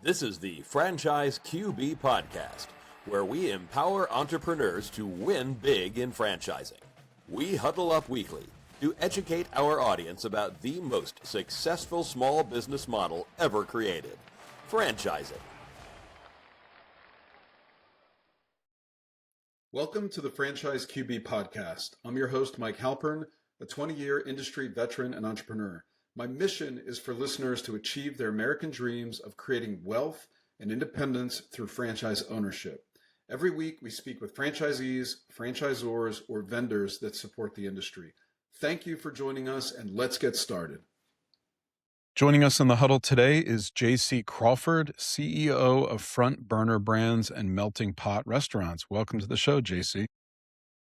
This is the Franchise QB Podcast, where we empower entrepreneurs to win big in franchising. We huddle up weekly to educate our audience about the most successful small business model ever created, franchising. Welcome to the Franchise QB Podcast. I'm your host, Mike Halpern, a 20-year industry veteran and entrepreneur. My mission is for listeners to achieve their American dreams of creating wealth and independence through franchise ownership. Every week, we speak with franchisees, franchisors, or vendors that support the industry. Thank you for joining us, and let's get started. Joining us in the huddle today is JC Crawford, CEO of Front Burner Brands and Melting Pot Restaurants. Welcome to the show, JC.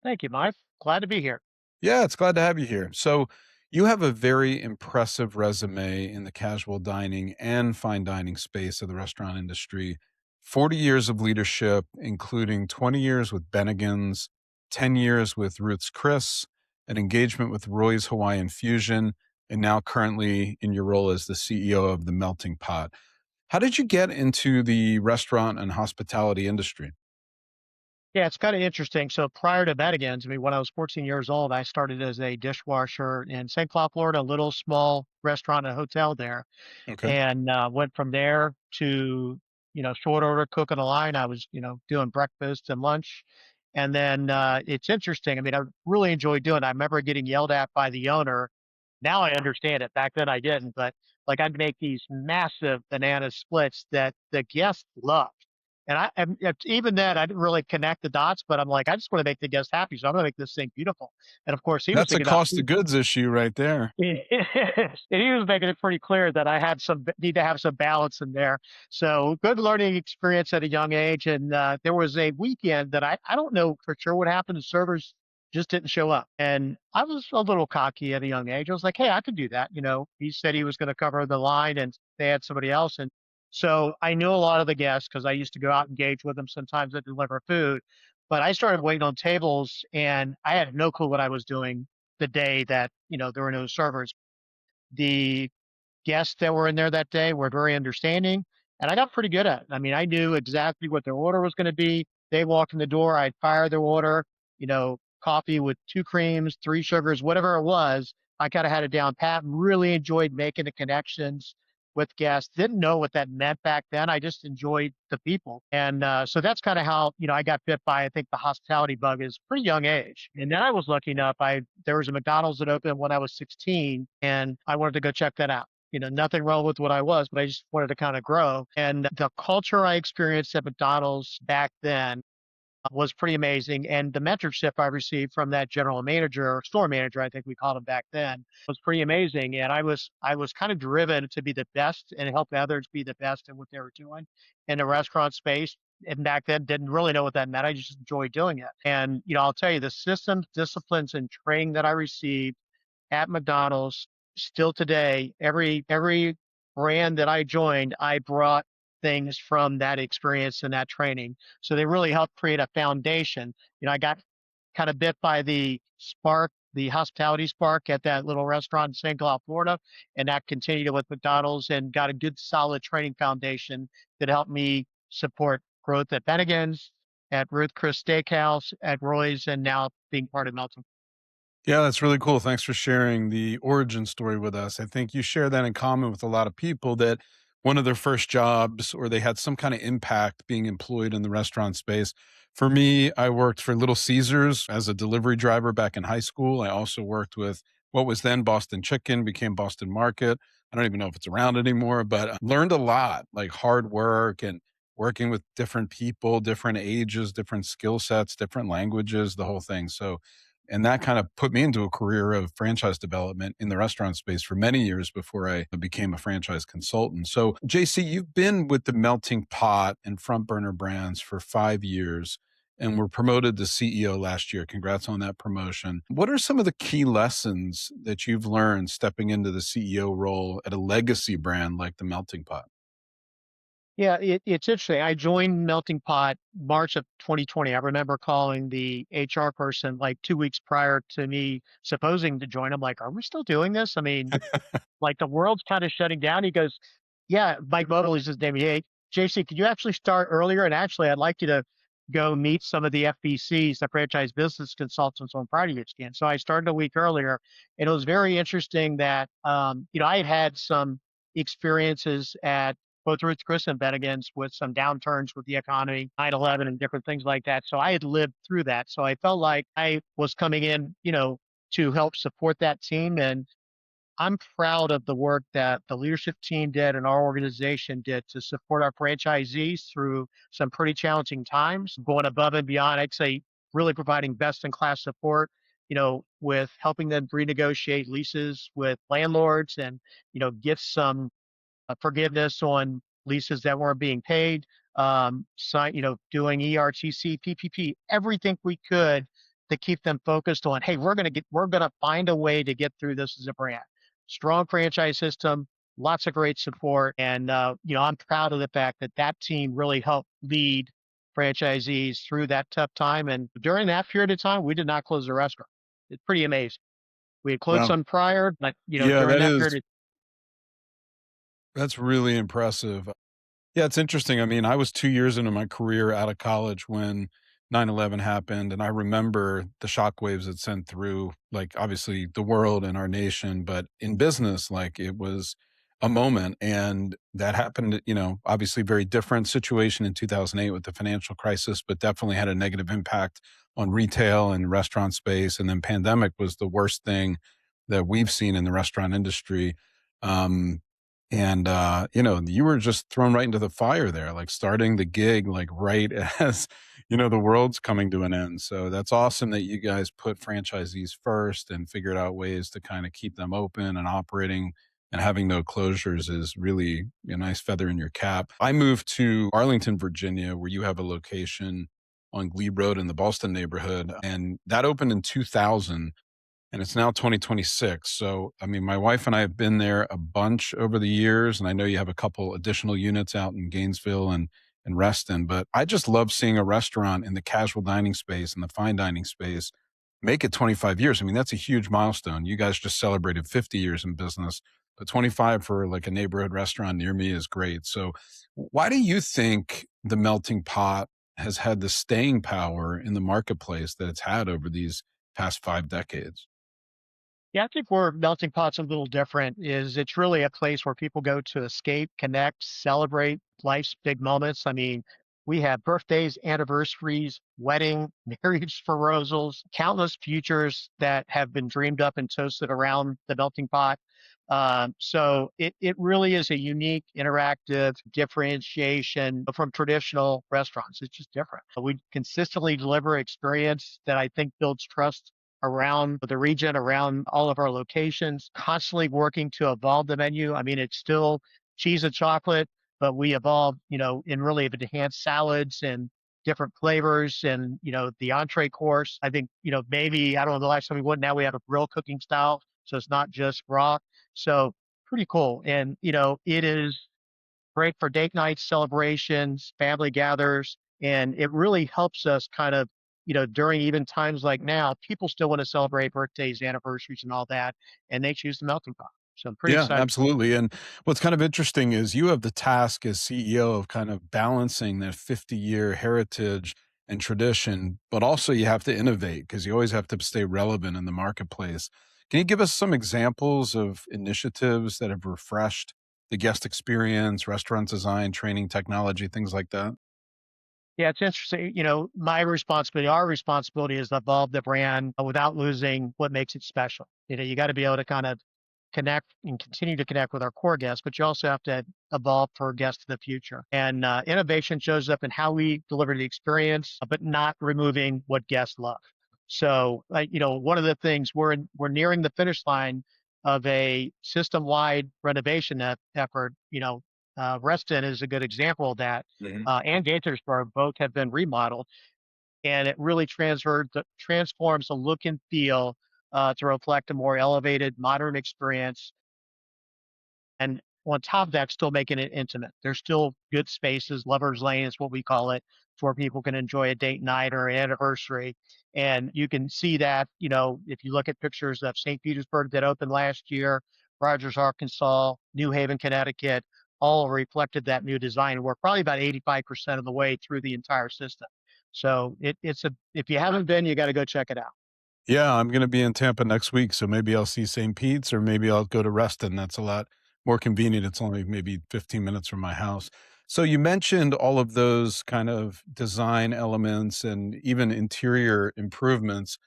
Thank you, Mike. Glad to be here. Yeah, it's glad to have you here. So you have a very impressive resume in the casual dining and fine dining space of the restaurant industry. 40 years of leadership, including 20 years with Bennigan's, 10 years with Ruth's Chris, an engagement with Roy's Hawaiian Fusion, and now currently in your role as the CEO of the Melting Pot. How did you get into the restaurant and hospitality industry? Yeah, it's kind of interesting. So prior to Bennigan's, when I was 14 years old, I started as a dishwasher in St. Cloud, Florida, a little small restaurant and hotel there. Okay. And went from there to, short order cook on the line. I was, doing breakfast and lunch. And then it's interesting. I really enjoyed doing it. I remember getting yelled at by the owner. Now I understand it. Back then I didn't, but I'd make these massive banana splits that the guests loved. And even then, I didn't really connect the dots, but I'm like, I just want to make the guests happy, so I'm going to make this thing beautiful. And of course, he was That's a thinking cost of goods issue right there. and he was making it pretty clear that I had need to have some balance in there. So good learning experience at a young age. And there was a weekend that I don't know for sure what happened. The servers just didn't show up. And I was a little cocky at a young age. I was like, hey, I could do that. He said he was going to cover the line and they had somebody else. And so I knew a lot of the guests because I used to go out and engage with them sometimes to deliver food. But I started waiting on tables and I had no clue what I was doing the day that, there were no servers. The guests that were in there that day were very understanding and I got pretty good at it. I knew exactly what their order was going to be. They walked in the door, I'd fire their order, coffee with 2 creams, 3 sugars, whatever it was. I kind of had it down pat and really enjoyed making the connections with guests. Didn't know what that meant back then. I just enjoyed the people. And so that's kind of how, I got bit by, I think, the hospitality bug is pretty young age. And then I was lucky enough, there was a McDonald's that opened when I was 16 and I wanted to go check that out. Nothing wrong with what I was, but I just wanted to kind of grow. And the culture I experienced at McDonald's back then was pretty amazing. And the mentorship I received from that general manager or store manager, I think we called him back then, was pretty amazing. And I was kind of driven to be the best and help others be the best in what they were doing in the restaurant space. And back then didn't really know what that meant. I just enjoyed doing it. And, I'll tell you the systems, disciplines, and training that I received at McDonald's still today, every brand that I joined, I brought things from that experience and that training. So they really helped create a foundation. I got kind of bit by the spark, the hospitality spark at that little restaurant in St. Cloud, Florida, and that continued with McDonald's and got a good solid training foundation that helped me support growth at Bennigan's, at Ruth Chris Steakhouse, at Roy's, and now being part of Melting. Yeah, that's really cool. Thanks for sharing the origin story with us. I think you share that in common with a lot of people that one of their first jobs or they had some kind of impact being employed in the restaurant space. For me, I worked for Little Caesars as a delivery driver back in high school. I also worked with what was then Boston Chicken, became Boston Market. I don't even know if it's around anymore, but I learned a lot, like hard work and working with different people, different ages, different skill sets, different languages, the whole thing. And that kind of put me into a career of franchise development in the restaurant space for many years before I became a franchise consultant. So, JC, you've been with the Melting Pot and Front Burner Brands for 5 years and were promoted to CEO last year. Congrats on that promotion. What are some of the key lessons that you've learned stepping into the CEO role at a legacy brand like the Melting Pot? Yeah, it's interesting. I joined Melting Pot March of 2020. I remember calling the HR person like 2 weeks prior to me supposing to join. I'm like, are we still doing this? Like the world's kind of shutting down. He goes, yeah, Mike Mobley's his name. JC, could you actually start earlier? And actually, I'd like you to go meet some of the FBCs, the franchise business consultants on Friday you can. So I started a week earlier, and it was very interesting that, I had had some experiences at both Ruth Chris and Bennigan's with some downturns with the economy, 9/11 and different things like that. So I had lived through that. So I felt like I was coming in, to help support that team. And I'm proud of the work that the leadership team did and our organization did to support our franchisees through some pretty challenging times, going above and beyond. I'd say really providing best in class support, with helping them renegotiate leases with landlords and, get some forgiveness on leases that weren't being paid, doing ERTC, PPP, everything we could to keep them focused on, hey, we're going to find a way to get through this as a brand. Strong franchise system, lots of great support. And, I'm proud of the fact that that team really helped lead franchisees through that tough time. And during that period of time, we did not close the restaurant. It's pretty amazing. We had closed Wow. some prior, but, Yeah, during that period, that's really impressive. Yeah, it's interesting. I mean, I was 2 years into my career out of college when 9/11 happened, and I remember the shockwaves it sent through, like, obviously, the world and our nation, but in business, like, it was a moment, and that happened, obviously very different situation in 2008 with the financial crisis, but definitely had a negative impact on retail and restaurant space, and then pandemic was the worst thing that we've seen in the restaurant industry. Um, you were just thrown right into the fire there, like starting the gig, like right as, the world's coming to an end. So that's awesome that you guys put franchisees first and figured out ways to kind of keep them open and operating and having no closures is really a nice feather in your cap. I moved to Arlington, Virginia, where you have a location on Glebe Road in the Boston neighborhood. And that opened in 2000 and it's now 2026. So, I mean, my wife and I have been there a bunch over the years, and I know you have a couple additional units out in Gainesville and Reston, but I just love seeing a restaurant in the casual dining space and the fine dining space make it 25 years. I mean, that's a huge milestone. You guys just celebrated 50 years in business, but 25 for like a neighborhood restaurant near me is great. So, why do you think the melting pot has had the staying power in the marketplace that it's had over these past 5 decades? yeah, I think where Melting Pot's a little different is it's really a place where people go to escape, connect, celebrate life's big moments. I mean, we have birthdays, anniversaries, wedding, marriage proposals, countless futures that have been dreamed up and toasted around the melting pot. So it really is a unique, interactive differentiation from traditional restaurants. It's just different. We consistently deliver experience that I think builds trust around the region, around all of our locations, constantly working to evolve the menu. I mean, it's still cheese and chocolate, but we evolve, in really enhanced salads and different flavors and, the entree course. I think, maybe, I don't know, the last time we went, now we have a grill cooking style. So it's not just raw. So pretty cool. And, it is great for date nights, celebrations, family gathers, and it really helps us kind of, during even times like now, people still want to celebrate birthdays, anniversaries, and all that, and they choose the melting pot. So I'm pretty Yeah, excited. absolutely. And what's kind of interesting is you have the task as CEO of kind of balancing that 50-year heritage and tradition, but also you have to innovate because you always have to stay relevant in the marketplace. Can you give us some examples of initiatives that have refreshed the guest experience, restaurant design, training, technology, things like that? Yeah, it's interesting. My responsibility, our responsibility is to evolve the brand without losing what makes it special. You got to be able to kind of connect and continue to connect with our core guests, but you also have to evolve for guests of the future. And innovation shows up in how we deliver the experience, but not removing what guests love. So, one of the things we're nearing the finish line of a system-wide renovation effort. Reston is a good example of that, Mhm. and Gaithersburg both have been remodeled, and it really transforms the look and feel to reflect a more elevated, modern experience. And on top of that, still making it intimate. There's still good spaces. Lovers Lane is what we call it, where people can enjoy a date night or an anniversary. And you can see that, if you look at pictures of St. Petersburg that opened last year, Rogers, Arkansas, New Haven, Connecticut, all reflected that new design. We're probably about 85% of the way through the entire system. So if you haven't been, you got to go check it out. Yeah, I'm gonna be in Tampa next week, so maybe I'll see St. Pete's or maybe I'll go to Reston. That's a lot more convenient. It's only maybe 15 minutes from my house. So you mentioned all of those kind of design elements and even interior improvements.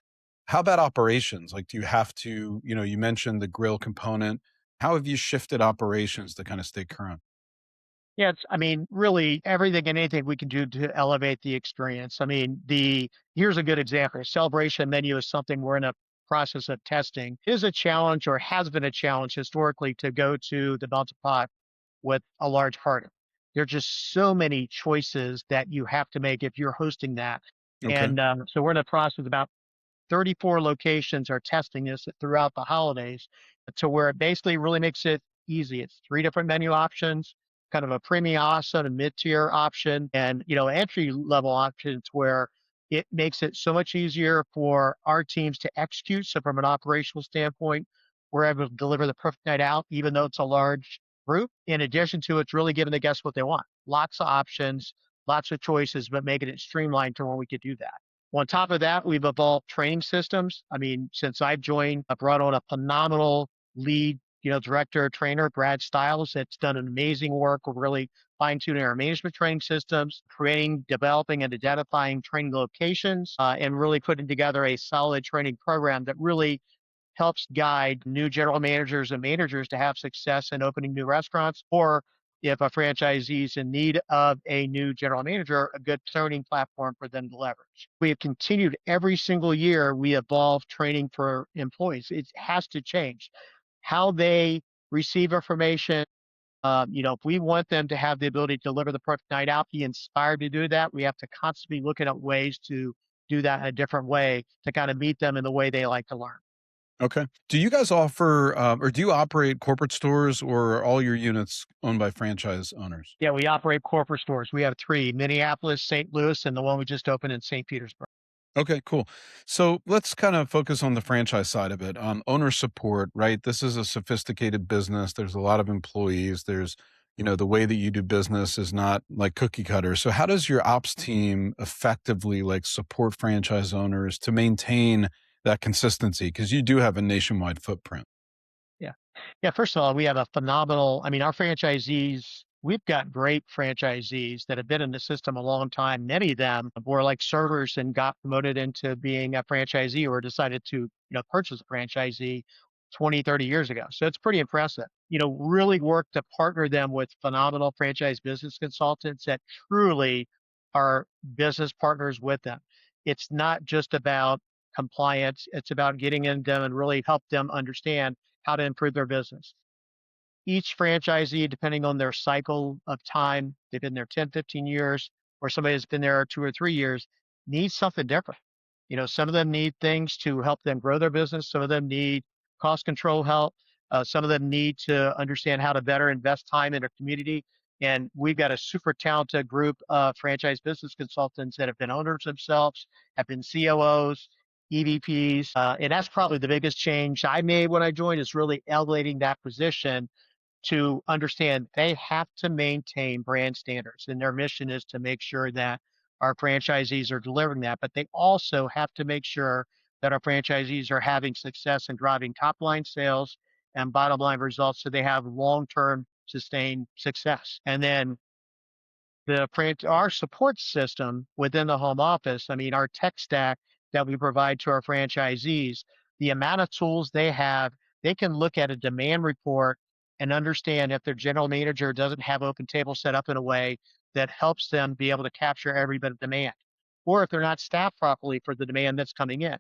How about operations? Like, do you have to, you mentioned the grill component. How have you shifted operations to kind of stay current? Yeah, I mean, really everything and anything we can do to elevate the experience. I mean, here's a good example. A celebration menu is something we're in a process of testing. It is a challenge or has been a challenge historically to go to the Melting Pot with a large party. There are just so many choices that you have to make if you're hosting that. Okay. And so we're in the process about 34 locations are testing this throughout the holidays to where it basically really makes it easy. It's three different menu options, kind of a premium option, a mid-tier option, and entry level options where it makes it so much easier for our teams to execute. So from an operational standpoint, we're able to deliver the perfect night out, even though it's a large group. In addition to it's really giving the guests what they want. Lots of options, lots of choices, but making it streamlined to where we could do that. On top of that, we've evolved training systems. I mean, since I've joined, I brought on a phenomenal lead, director, trainer, Brad Stiles, that's done an amazing work of really fine-tuning our management training systems, creating, developing, and identifying training locations, and really putting together a solid training program that really helps guide new general managers and managers to have success in opening new restaurants, or if a franchisee is in need of a new general manager, a good training platform for them to leverage. We have continued every single year, we evolve training for employees. It has to change how they receive information. If we want them to have the ability to deliver the perfect night out, be inspired to do that, we have to constantly be looking at ways to do that in a different way to kind of meet them in the way they like to learn. Okay. Do you guys offer, or do you operate corporate stores, or are all your units owned by franchise owners? Yeah, we operate corporate stores. We have three: Minneapolis, St. Louis, and the one we just opened in St. Petersburg. Okay, cool. So let's kind of focus on the franchise side of it. Owner support, right? This is a sophisticated business. There's a lot of employees. The way that you do business is not like cookie cutter. So how does your ops team effectively like support franchise owners to maintain that consistency? Because you do have a nationwide footprint. Yeah. Yeah. First of all, we have a phenomenal, I mean, our franchisees, we've got great franchisees that have been in the system a long time. Many of them were like servers and got promoted into being a franchisee or decided to, purchase a franchisee 20, 30 years ago. So it's pretty impressive. Really work to partner them with phenomenal franchise business consultants that truly are business partners with them. It's not just about compliance. It's about getting in them and really help them understand how to improve their business. Each franchisee, depending on their cycle of time, they've been there 10, 15 years, or somebody has been there 2 or 3 years, needs something different. Some of them need things to help them grow their business. Some of them need cost control help. Some of them need to understand how to better invest time in their community. And we've got a super talented group of franchise business consultants that have been owners themselves, have been COOs, EVPs. And that's probably the biggest change I made when I joined, is really elevating that position to understand they have to maintain brand standards. And their mission is to make sure that our franchisees are delivering that, but they also have to make sure that our franchisees are having success in driving top line sales and bottom line results so they have long term sustained success. And then our support system within the home office, I mean, our tech stack that we provide to our franchisees, the amount of tools they have, they can look at a demand report and understand if their general manager doesn't have open table set up in a way that helps them be able to capture every bit of demand, or if they're not staffed properly for the demand that's coming in.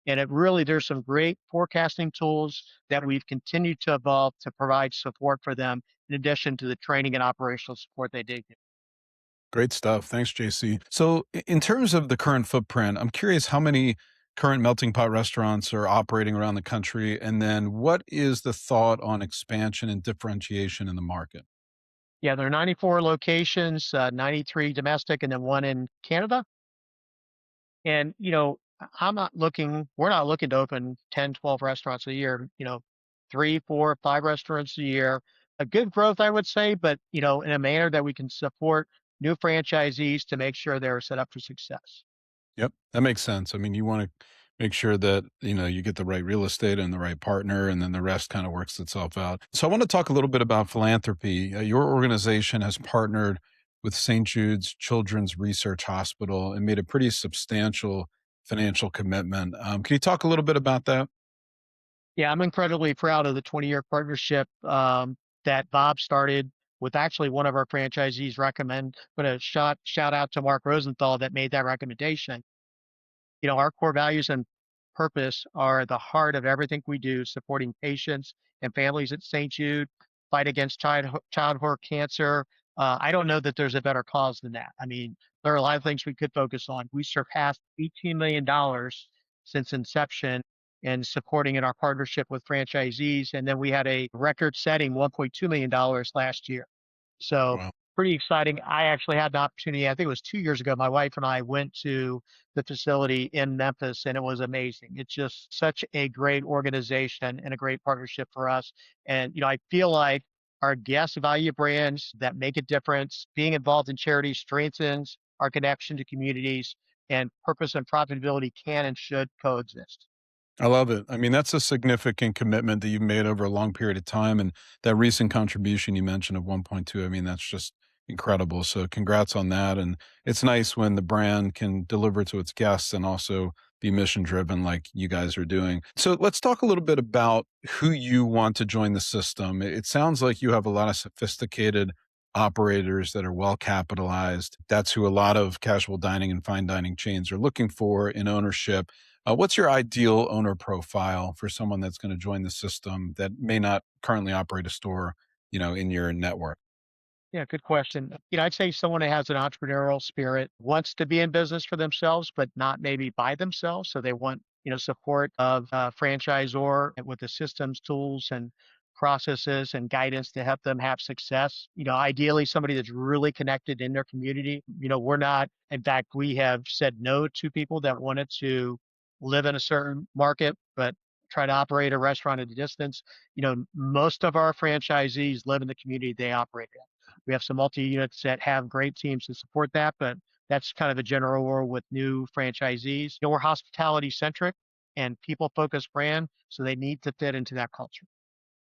And there's some great forecasting tools that we've continued to evolve to provide support for them, in addition to the training and operational support they do. Great stuff. Thanks, JC. So, in terms of the current footprint, I'm curious how many current melting pot restaurants are operating around the country, and then what is the thought on expansion and differentiation in the market? Yeah, there are 94 locations, 93 domestic, and then one in Canada. And, we're not looking to open 10, 12 restaurants a year, 3, 4, 5 restaurants a year. a good growth, I would say, but in a manner that we can support new franchisees to make sure they're set up for success. Yep, that makes sense. I mean, you want to make sure that, you get the right real estate and the right partner, and then the rest kind of works itself out. So I want to talk a little bit about philanthropy. Your organization has partnered with St. Jude's Children's Research Hospital and made a pretty substantial financial commitment. Can you talk a little bit about that? Yeah, I'm incredibly proud of the 20-year partnership that Bob started with actually one of our franchisees recommend. But a shout out to Mark Rosenthal that made that recommendation. Our core values and purpose are the heart of everything we do, supporting patients and families at St. Jude, fight against childhood cancer. I don't know that there's a better cause than that. I mean, there are a lot of things we could focus on. We surpassed $18 million since inception in supporting in our partnership with franchisees. And then we had a record setting $1.2 million last year. So Wow. pretty exciting. I actually had the opportunity, I think it was 2 years ago, my wife and I went to the facility in Memphis and it was amazing. It's just such a great organization and a great partnership for us. And, I feel like our guest value brands that make a difference, being involved in charity strengthens our connection to communities, and purpose and profitability can and should coexist. I love it. I mean, that's a significant commitment that you've made over a long period of time. And that recent contribution you mentioned of 1.2, I mean, that's just incredible. So congrats on that. And it's nice when the brand can deliver to its guests and also be mission driven like you guys are doing. So let's talk a little bit about who you want to join the system. It sounds like you have a lot of sophisticated operators that are well capitalized. That's who a lot of casual dining and fine dining chains are looking for in ownership. What's your ideal owner profile for someone that's going to join the system that may not currently operate a store, in your network? Yeah, good question. I'd say someone that has an entrepreneurial spirit wants to be in business for themselves, but not maybe by themselves. So they want, support of a franchisor with the systems, tools, and processes and guidance to help them have success. Ideally somebody that's really connected in their community. We're not, in fact, we have said no to people that wanted to live in a certain market, but try to operate a restaurant at a distance. Most of our franchisees live in the community they operate in. We have some multi-units that have great teams to support that, but that's kind of a general rule with new franchisees. We're hospitality centric and people focused brand, so they need to fit into that culture.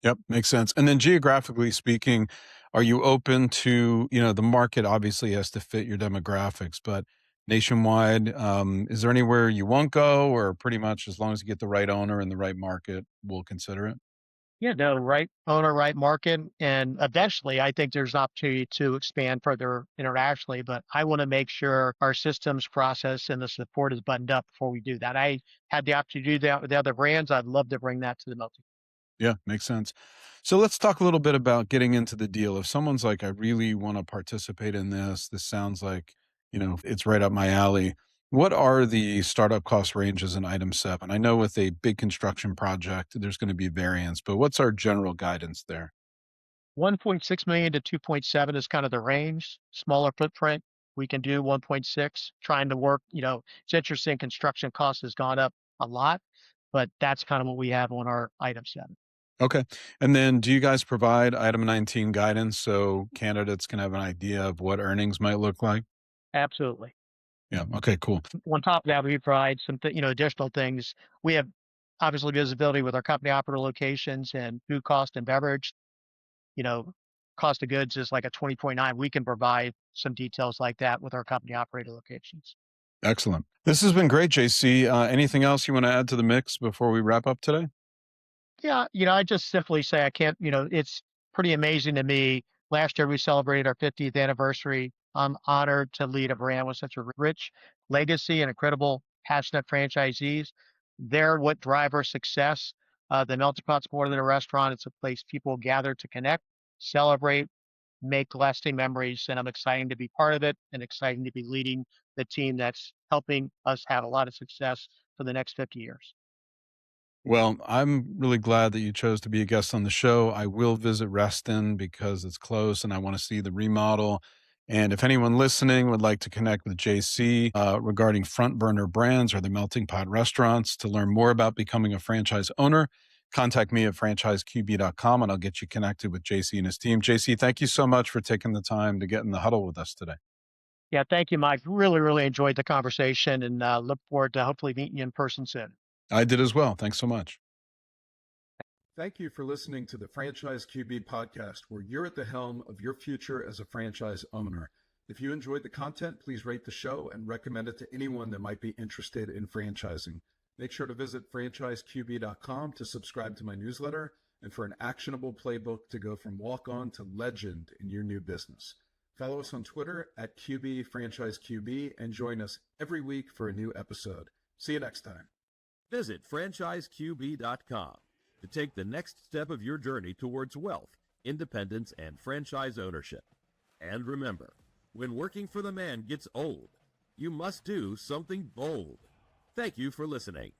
Yep, makes sense. And then geographically speaking, are you open to, the market obviously has to fit your demographics, but nationwide, is there anywhere you won't go, or pretty much as long as you get the right owner and the right market, we'll consider it? Yeah, no, right owner, right market. And eventually, I think there's opportunity to expand further internationally, but I want to make sure our systems process and the support is buttoned up before we do that. I had the opportunity to do that with the other brands. I'd love to bring that to the multi. Yeah, makes sense. So let's talk a little bit about getting into the deal. If someone's like, I really want to participate in this sounds like, it's right up my alley. What are the startup cost ranges in item seven? I know with a big construction project, there's going to be variance, but what's our general guidance there? 1.6 million to 2.7 is kind of the range. Smaller footprint, we can do 1.6. Trying to work, it's interesting. Construction cost has gone up a lot, but that's kind of what we have on our item set. Okay. And then do you guys provide item 19 guidance so candidates can have an idea of what earnings might look like? Absolutely. Yeah. Okay, cool. On top of that, we provide some, additional things. We have obviously visibility with our company operator locations and food cost and beverage. You know, cost of goods is like a 20.9. We can provide some details like that with our company operator locations. Excellent. This has been great, JC. Anything else you want to add to the mix before we wrap up today? Yeah, I just simply say I can't, it's pretty amazing to me. Last year we celebrated our 50th anniversary. I'm honored to lead a brand with such a rich legacy and incredible, passionate franchisees. They're what drive our success. The Melting Pot's more than a restaurant. It's a place people gather to connect, celebrate, make lasting memories. And I'm excited to be part of it and excited to be leading the team that's helping us have a lot of success for the next 50 years. Well, I'm really glad that you chose to be a guest on the show. I will visit Reston because it's close and I want to see the remodel. And if anyone listening would like to connect with JC regarding front burner brands or the Melting Pot restaurants to learn more about becoming a franchise owner, contact me at franchiseqb.com and I'll get you connected with JC and his team. JC, thank you so much for taking the time to get in the huddle with us today. Yeah, thank you, Mike. Really, really enjoyed the conversation and look forward to hopefully meeting you in person soon. I did as well. Thanks so much. Thank you for listening to the Franchise QB podcast, where you're at the helm of your future as a franchise owner. If you enjoyed the content, please rate the show and recommend it to anyone that might be interested in franchising. Make sure to visit franchiseqb.com to subscribe to my newsletter and for an actionable playbook to go from walk-on to legend in your new business. Follow us on Twitter at QBFranchiseQB and join us every week for a new episode. See you next time. Visit franchiseqb.com to take the next step of your journey towards wealth, independence, and franchise ownership. And remember, when working for the man gets old, you must do something bold. Thank you for listening.